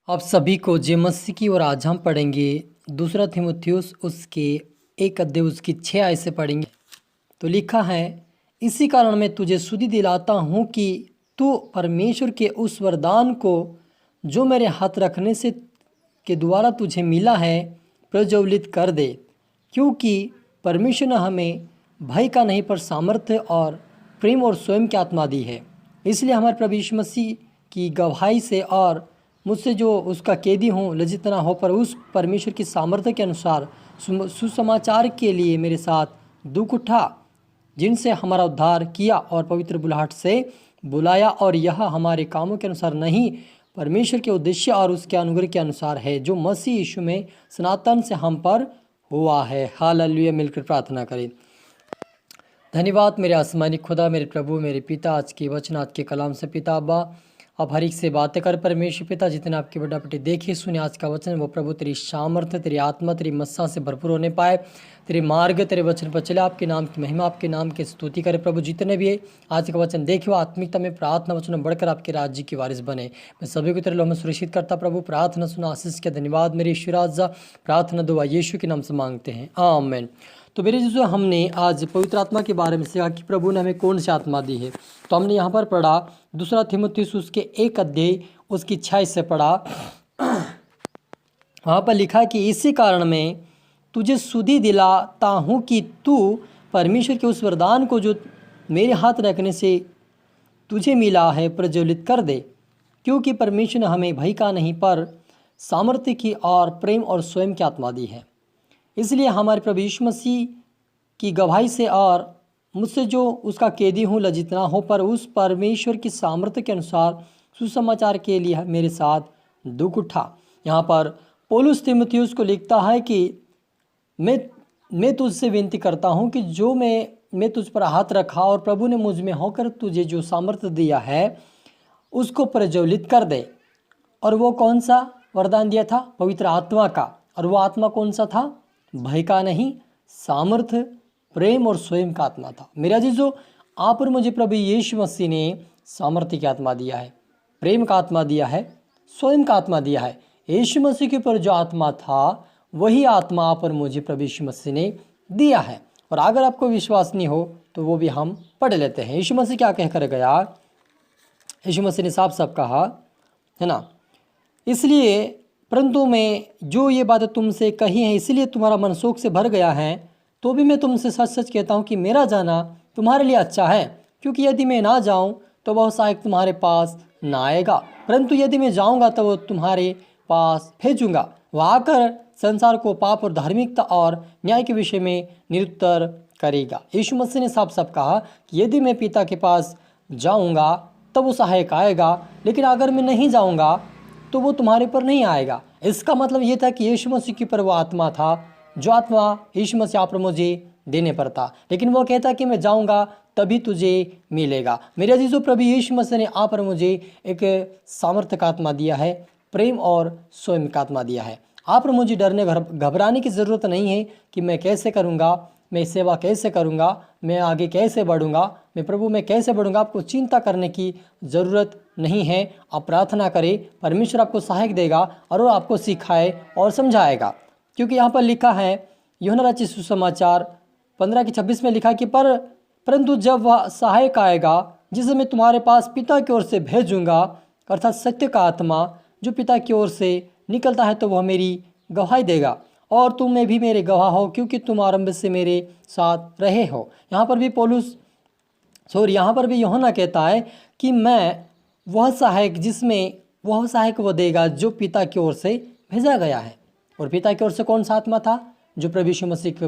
आप सभी को जय मसीह की। और आज हम पढ़ेंगे दूसरा तीमुथियुस उसके 1 अध्याय उसकी 6 आयत से पढ़ेंगे। तो लिखा है, इसी कारण मैं तुझे सुधि दिलाता हूँ कि तू परमेश्वर के उस वरदान को जो मेरे हाथ रखने से के द्वारा तुझे मिला है प्रज्वलित कर दे, क्योंकि परमेश्वर ने हमें भय का नहीं पर सामर्थ्य और प्रेम और स्वयं की आत्मा दी है। इसलिए हमारे प्रभु यीशु मसीह की गवाही से और मुझसे जो उसका कैदी हूँ लज्जित ना हो, पर उस परमेश्वर की सामर्थ्य के अनुसार सुसमाचार के लिए मेरे साथ दुख उठा, जिनसे हमारा उद्धार किया और पवित्र बुलाहट से बुलाया। और यह हमारे कामों के अनुसार नहीं, परमेश्वर के उद्देश्य और उसके अनुग्रह के अनुसार है, जो मसीह यीशु में सनातन से हम पर हुआ है। हालेलुया। मिलकर प्रार्थना करें। धन्यवाद मेरे आसमानी खुदा, मेरे प्रभु, मेरे पिता, आज के वचन, आज के कलाम से पिता अब्बा आप हर एक से बातें कर परमेश्वर पिता, जितने आपकी बड़ा बेटे देखे सुने आज का वचन, वो प्रभु तेरी सामर्थ्य, तेरी आत्मा, तेरी मस्सा से भरपूर होने पाए, तेरे मार्ग, तेरे वचन पर चले, आपके नाम की महिमा, आपके नाम की स्तुति करे। प्रभु जितने भी है आज का वचन देखे, वो आत्मिकता में प्रार्थना वचन में बढ़कर आपके राज्य की वारिस बने। मैं सभी को तेरे लो में सुरक्षित करता प्रभु, प्रार्थना सुना आशीष के धन्यवाद मेरे ईश्वराजा, प्रार्थना दुआ यीशु के नाम से मांगते हैं, आमीन। तो मेरे जो हमने आज पवित्र आत्मा के बारे में सीखा कि प्रभु ने हमें कौन सी आत्मा दी है। तो हमने यहाँ पर पढ़ा दूसरा तीमुथियुस उसके 1 अध्याय उसकी 6 से पढ़ा। वहाँ पर लिखा कि इसी कारण मैं तुझे सुधि दिलाता हूँ कि तू परमेश्वर के उस वरदान को जो मेरे हाथ रखने से तुझे मिला है प्रज्वलित कर दे, क्योंकि परमेश्वर ने हमें भय का नहीं पर सामर्थ्य की और प्रेम और स्वयं की आत्मा दी है। इसलिए हमारे प्रभु यीशु मसीह की गवाही से और मुझसे जो उसका कैदी हूँ लज्जित ना हो, पर उस परमेश्वर की सामर्थ्य के अनुसार सुसमाचार के लिए मेरे साथ दुख उठा। यहाँ पर पौलुस तीमुथियुस को लिखता है कि मैं तुझसे विनती करता हूँ कि जो मैं तुझ पर हाथ रखा और प्रभु ने मुझ में होकर तुझे जो सामर्थ्य दिया है उसको प्रज्वलित कर दे। और वो कौन सा वरदान दिया था? पवित्र आत्मा का। और वो आत्मा कौन सा था? भय का नहीं, सामर्थ्य, प्रेम और स्वयं का आत्मा था। मेरा जीजो, आप और मुझे प्रभु यीशु मसीह ने सामर्थ्य की आत्मा दिया है, प्रेम का आत्मा दिया है, स्वयं का आत्मा दिया है। यीशु मसीह के ऊपर जो आत्मा था वही आत्मा आप और मुझे प्रभु यीशु मसीह ने दिया है। और अगर आपको विश्वास नहीं हो तो वो भी हम पढ़ लेते हैं। यीशु मसीह क्या कहकर गया? यीशु मसीह ने साफ साफ कहा है ना, इसलिए परंतु मैं जो ये बातें तुमसे कही हैं इसलिए तुम्हारा मन शोक से भर गया है, तो भी मैं तुमसे सच सच कहता हूँ कि मेरा जाना तुम्हारे लिए अच्छा है, क्योंकि यदि मैं ना जाऊँ तो वह सहायक तुम्हारे पास ना आएगा, परंतु यदि मैं जाऊँगा तो वो तुम्हारे पास भेजूँगा। वह आकर संसार को पाप और धार्मिकता और न्याय के विषय में निरुत्तर करेगा। यीशु मसीह ने साफ साफ कहा कि यदि मैं पिता के पास जाऊँगा तब वो सहायक आएगा, लेकिन अगर मैं नहीं जाऊँगा तो वो तुम्हारे पर नहीं आएगा। इसका मतलब ये था कि यीशु मसीह के ऊपर वो आत्मा था, जो आत्मा यीशु मसीह आप मुझे देने पर था, लेकिन वो कहता कि मैं जाऊंगा तभी तुझे मिलेगा। मेरे अजीजों, प्रभु यीशु मसीह ने आप और मुझे एक सामर्थ्य का आत्मा दिया है, प्रेम और स्वयं का आत्मा दिया है। आप और मुझे डरने घबराने की ज़रूरत नहीं है कि मैं कैसे करूँगा, मैं सेवा कैसे करूँगा, मैं आगे कैसे बढ़ूँगा, मैं प्रभु में कैसे बढ़ूँगा। आपको चिंता करने की ज़रूरत नहीं है। आप प्रार्थना करें, परमेश्वर आपको सहायक देगा और वो आपको सिखाए और समझाएगा। क्योंकि यहाँ पर लिखा है यूहन्ना रचित सुसमाचार 15:26 में लिखा कि परंतु जब वह सहायक आएगा जिसे मैं तुम्हारे पास पिता की ओर से भेजूँगा, अर्थात सत्य का आत्मा जो पिता की ओर से निकलता है, तो वह मेरी गवाही देगा और तुम में भी मेरे गवाह हो, क्योंकि तुम आरंभ से मेरे साथ रहे हो। यहाँ पर भी यूहन्ना कहता है कि मैं वह सहायक वो देगा जो पिता की ओर से भेजा गया है। और पिता की ओर से कौन सा आत्मा था? जो प्रभु यीशु मसीह के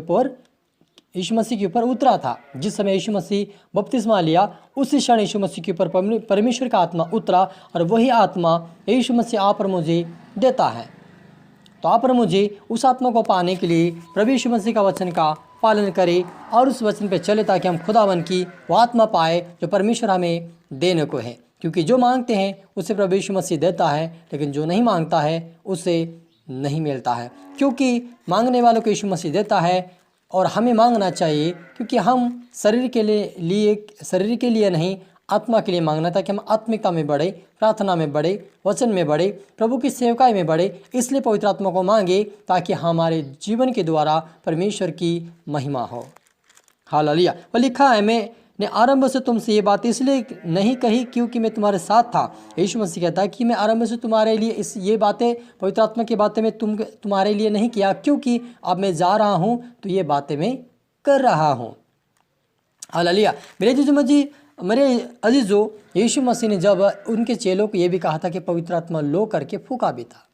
ऊपर उतरा था। जिस समय यीशु मसीह बपतिस्मा लिया उसी क्षण यीशु मसीह के ऊपर परमेश्वर का आत्मा उतरा, और वही आत्मा यीशु मसीह आप और मुझे देता है। तो आप और मुझे उस आत्मा को पाने के लिए प्रभु यीशु मसीह का वचन का पालन करें और उस वचन पे चले, ताकि हम खुदावन की वो आत्मा पाए जो परमेश्वर हमें देने को है। क्योंकि जो मांगते हैं उसे प्रभु यीशु मसीह देता है, लेकिन जो नहीं मांगता है उसे नहीं मिलता है। क्योंकि मांगने वालों को यीशु मसीह देता है और हमें मांगना चाहिए, क्योंकि हम शरीर के लिए नहीं, आत्मा के लिए मांगना ताकि हम आत्मिकता में बढ़े, प्रार्थना में बढ़े, वचन में बढ़े, प्रभु की सेवकाई में बढ़े। इसलिए पवित्र आत्मा को मांगे ताकि हमारे जीवन के द्वारा परमेश्वर की महिमा हो। हालेलुया। और लिखा है, मैंने आरंभ से तुमसे ये बात इसलिए नहीं कही क्योंकि मैं तुम्हारे साथ था। यीशु मसीह कहता है कि मैं आरंभ से तुम्हारे लिए ये बातें, पवित्र आत्मा की बातें मैं तुम्हारे लिए नहीं किया, क्योंकि अब मैं जा रहा हूँ तो ये बातें मैं कर रहा हूँ। हालेलुया। मेरे अजीजों, यीशु मसीह ने जब उनके चेलों को ये भी कहा था कि पवित्र आत्मा लो करके फूका भी था,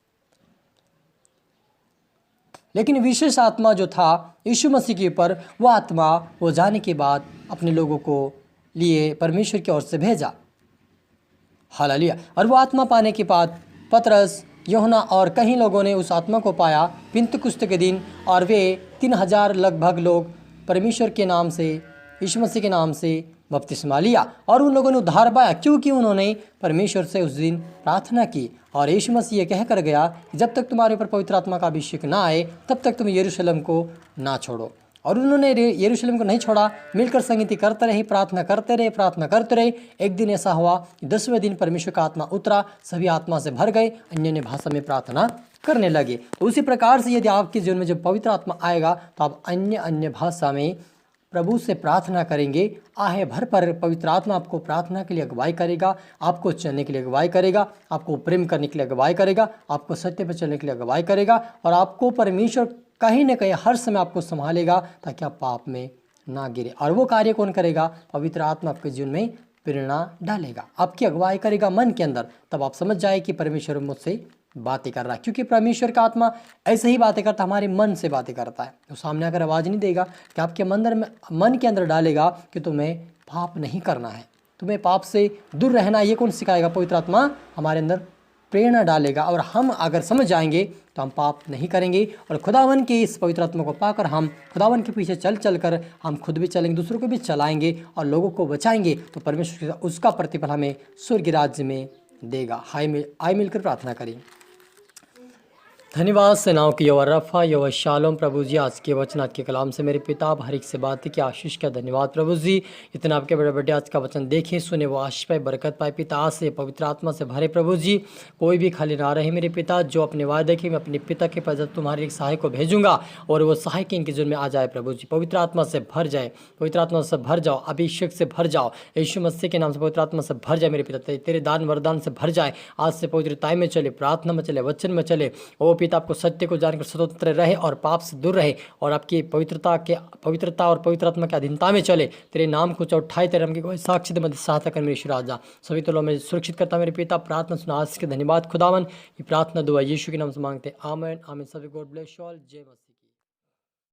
लेकिन विशेष आत्मा जो था यीशु मसीह के ऊपर, वो आत्मा वो जाने के बाद अपने लोगों को लिए परमेश्वर की ओर से भेजा। हालेलुया। और वो आत्मा पाने के बाद पतरस, यूहन्ना और कई लोगों ने उस आत्मा को पाया पिंतकुस्त के दिन, और वे 3000 लगभग लोग परमेश्वर के नाम से, यीशु मसीह के नाम से बपतिस्मा लिया। और उन लोगों ने उद्धार पाया क्योंकि उन्होंने परमेश्वर से उस दिन प्रार्थना की। और यीशु मसीह ये कह कर गया कि जब तक तुम्हारे ऊपर पवित्र आत्मा का अभिषेक ना आए तब तक तुम यरूशलेम को ना छोड़ो। और उन्होंने यरूशलेम को नहीं छोड़ा, मिलकर संगति करते रहे, प्रार्थना करते रहे। एक दिन ऐसा हुआ कि 10वें दिन परमेश्वर का आत्मा उतरा, सभी आत्मा से भर गए, अन्य भाषा में प्रार्थना करने लगे। तो उसी प्रकार से यदि आपके जीवन में जब पवित्र आत्मा आएगा तो आप अन्य भाषा में प्रभु से प्रार्थना करेंगे। आहे भर पर पवित्र आत्मा आपको प्रार्थना के लिए अगुवाई करेगा, आपको चलने के लिए अगुवाई करेगा, आपको प्रेम करने के लिए अगुवाई करेगा, आपको सत्य पर चलने के लिए अगुवाई करेगा, और आपको परमेश्वर कहीं न कहीं हर समय आपको संभालेगा ताकि आप पाप में ना गिरे। और वो कार्य कौन करेगा? पवित्र आत्मा आपके जीवन में प्रेरणा डालेगा, आपकी अगुवाई करेगा मन के अंदर। तब आप समझ जाए कि परमेश्वर मुझसे बातें कर रहा है, क्योंकि परमेश्वर का आत्मा ऐसे ही बातें करता है, हमारे मन से बातें करता है। तो सामने आकर आवाज़ नहीं देगा कि आपके मन के अंदर डालेगा कि तुम्हें पाप नहीं करना है, तुम्हें पाप से दूर रहना। ये कौन सिखाएगा? पवित्र आत्मा हमारे अंदर प्रेरणा डालेगा, और हम अगर समझ जाएंगे तो हम पाप नहीं करेंगे। और खुदावन के इस पवित्र आत्मा को पाकर हम खुदावन के पीछे चल कर हम खुद भी चलेंगे, दूसरों को भी चलाएंगे और लोगों को बचाएंगे, तो परमेश्वर उसका प्रतिफल हमें स्वर्ग राज्य में देगा। आए मिलकर प्रार्थना करें। धन्यवाद सेनाओं की यहोवा रफ़ा, यहोवा शालोम। प्रभु जी आज के वचन, आज के कलाम से मेरे पिता आप हर एक से बात की आशीष का धन्यवाद प्रभु जी। इतना आपके बड़े बड़े आज का वचन देखें, सुने, वो आशीष पाए, बरकत पाए पिता। आज से पवित्र आत्मा से भरे प्रभु जी, कोई भी खाली ना रहे मेरे पिता। जो अपने वायदे के मैं अपने पिता के पास तुम्हारे एक सहायक को भेजूंगा और वो सहायक इनके जीवन में आ जाए प्रभु जी। पवित्र आत्मा से भर जाए, पवित्र आत्मा से भर जाओ, अभिषेक से भर जाओ, यीशु मसीह के नाम से पवित्र आत्मा से भर जाए मेरे पिता। तेरे दान वरदान से भर जाए। आज से पवित्रताई में चले, प्रार्थना में चले, वचन में चले। ओ पिता आपको सत्य को जानकर स्वतंत्र रहे और पाप से दूर रहे, और आपकी पवित्रता और पवित्र आत्मा की अधीनता में चले। तेरे नाम को चौठाई तेरे नाम की साक्षी दे, मदद सहायता कर मेरे राजा। सभी तो में सुरक्षित करता मेरे पिता। प्रार्थना सुना आज के धन्यवाद खुदावन। ये प्रार्थना दुआ यीशु के नाम से मांगते, आमीन आमीन। सभी गॉड ब्लेस यू ऑल। जय मसीह।